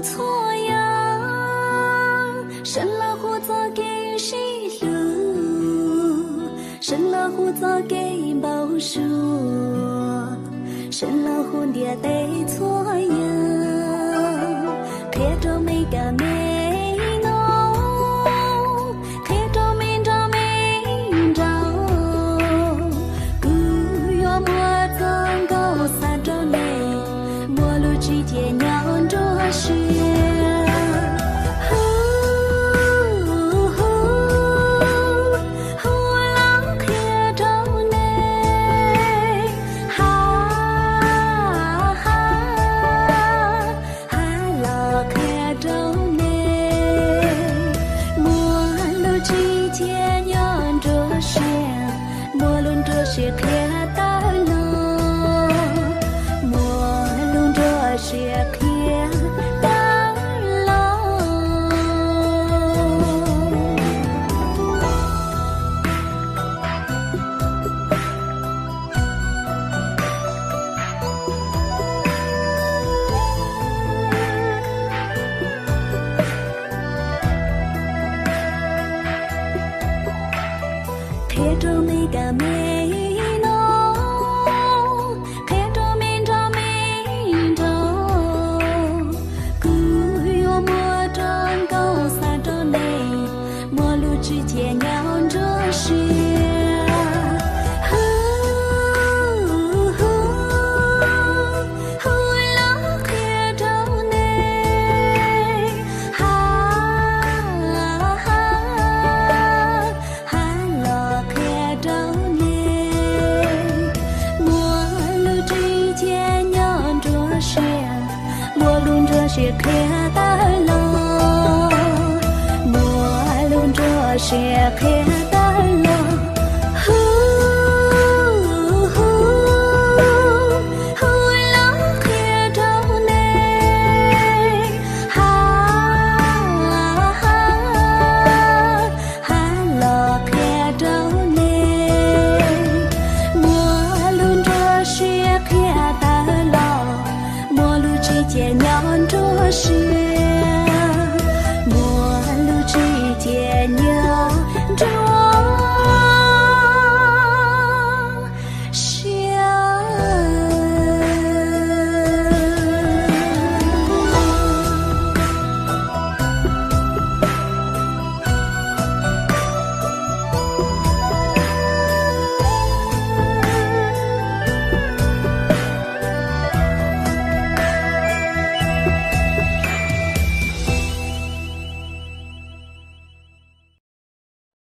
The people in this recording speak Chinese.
错呀，生了胡子给谁路？生了胡子给报数，生了胡爹得错呀，看着没个没喏，看着没着没着，古月莫曾高三着内，莫路之间娘着是。是看到了，莫论这是看到了。贴着每个美。之间娘着是，了看着你，了看着你，陌路之间娘着是，陌路着是看。